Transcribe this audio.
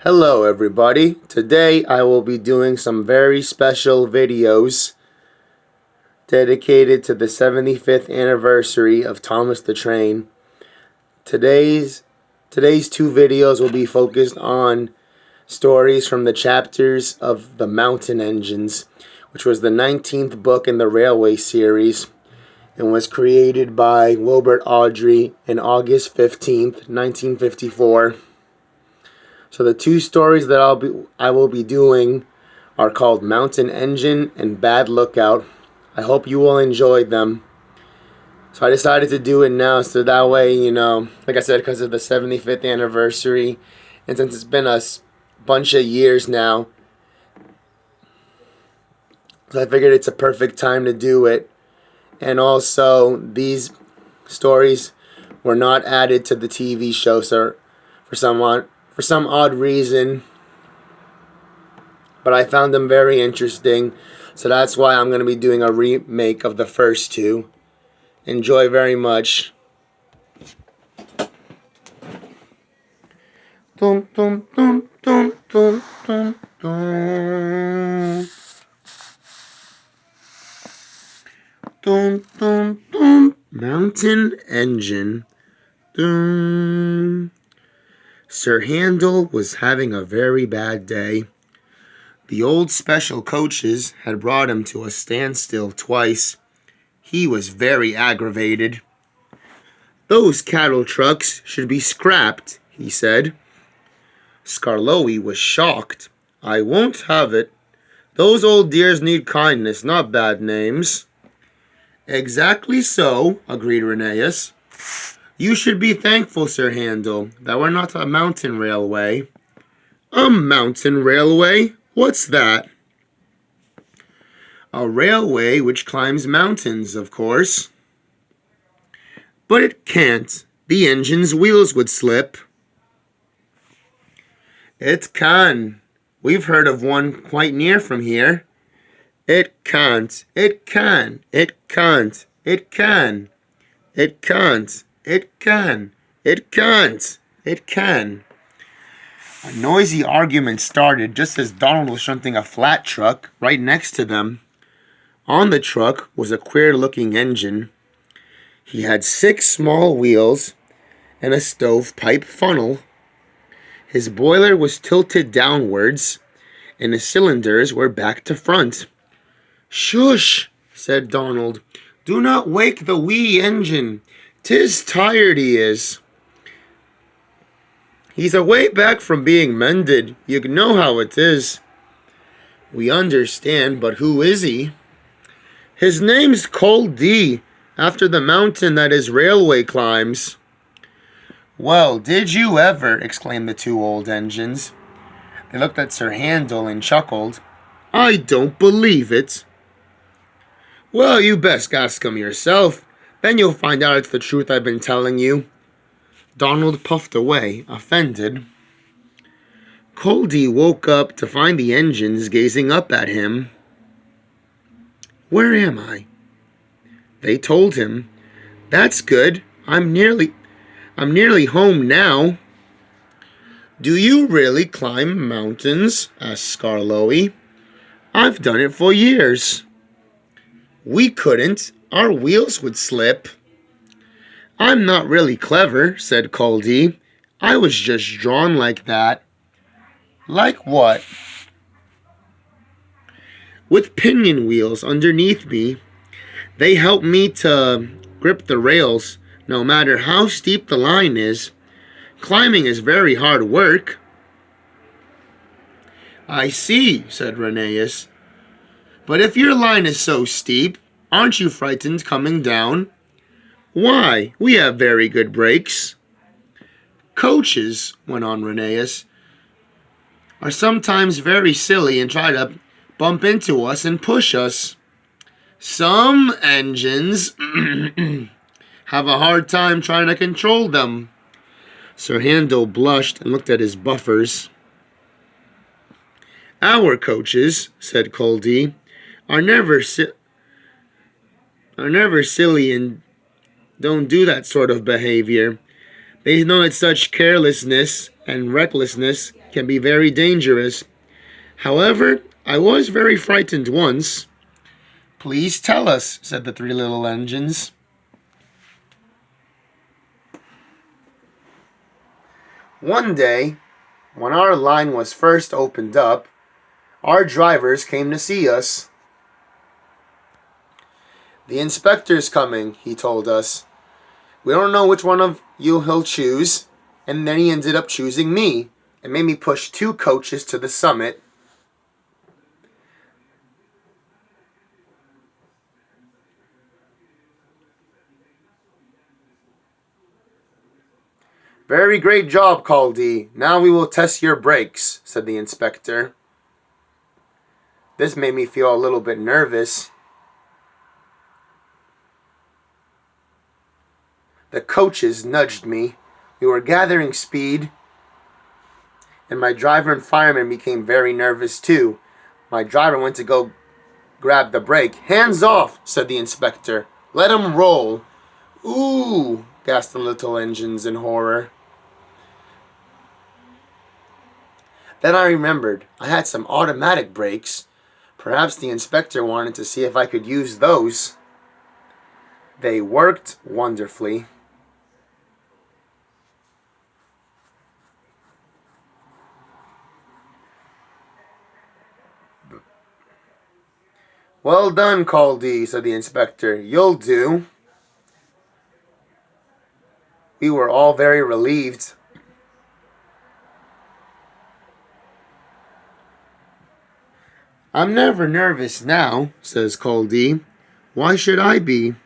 Hello everybody. Today I will be doing some very special videos dedicated to the 75th anniversary of Thomas the Train. Today's two videos will be focused on stories from the chapters of the Mountain Engines, which was the 19th book in the Railway series and was created by Wilbert Awdry on August 15th, 1954. So the two stories that I will be doing are called Mountain Engine and Bad Lookout. I hope you will enjoy them. So I decided to do it now so that way, like I said, because of the 75th anniversary, and since it's been a bunch of years now, so I figured it's a perfect time to do it. And also, these stories were not added to the TV show, so for some odd reason, but I found them very interesting, so that's why I'm going to be doing a remake of the first two. Enjoy very much. Dun, dun, dun, dun, dun, dun, dun. Dun, dun, dun. Mountain Engine. Dun. Sir Handel was having a very bad day. The old special coaches had brought him to a standstill twice. He was very aggravated. "Those cattle trucks should be scrapped," he said. Skarloey was shocked. "I won't have it. Those old dears need kindness, not bad names." "Exactly so," agreed Rheneas. "You should be thankful, Sir Handel, that we're not a mountain railway." "A mountain railway? What's that?" "A railway which climbs mountains, of course." "But it can't. The engine's wheels would slip." "It can. We've heard of one quite near from here." "It can't. It can. It can't. It can. It can't. It can. It can't. It can." A noisy argument started just as Donald was shunting a flat truck right next to them. On the truck was a queer-looking engine. He had 6 small wheels and a stovepipe funnel. His boiler was tilted downwards, and the cylinders were back to front. "Shush," said Donald. "Do not wake the wee engine. 'Tis tired he is." "He's away back from being mended. You know how it is." "We understand, but who is he?" "His name's Col D, after the mountain that his railway climbs." "Well, did you ever?" exclaimed the two old engines. They looked at Sir Handel and chuckled. "I don't believe it." "Well, you best ask him yourself. Then you'll find out it's the truth I've been telling you." Donald puffed away, offended. Coldy woke up to find the engines gazing up at him. "Where am I?" They told him. "That's good. I'm nearly home now." "Do you really climb mountains?" asked Skarloey. "I've done it for years." "We couldn't. Our wheels would slip." "I'm not really clever," said Coldy. "I was just drawn like that." "Like what?" "With pinion wheels underneath me. They help me to grip the rails, no matter how steep the line is. Climbing is very hard work." "I see," said Rheneas. "But if your line is so steep, aren't you frightened coming down?" "Why, we have very good brakes." "Coaches," went on Rheneas, "are sometimes very silly and try to bump into us and push us. Some engines have a hard time trying to control them." Sir Handel blushed and looked at his buffers. "Our coaches," said Coldy, are never silly and don't do that sort of behavior. They know that such carelessness and recklessness can be very dangerous. However, I was very frightened once. Please tell us, said the three little engines. One day, when our line was first opened up, our drivers came to see us. The inspector's coming, he told us. We don't know which one of you he'll choose. And then he ended up choosing me and made me push 2 coaches to the summit. Very great job, Caldy. Now we will test your brakes, said the inspector. This made me feel a little bit nervous. The coaches nudged me. We were gathering speed, and my driver and fireman became very nervous too. My driver went to go grab the brake. Hands off, said the inspector. Let him roll. Ooh, gasped the little engines in horror. Then I remembered I had some automatic brakes. Perhaps the inspector wanted to see if I could use those. They worked wonderfully. Well done, Caldy, said the inspector. You'll do. We were all very relieved. I'm never nervous now, says Caldy. Why should I be?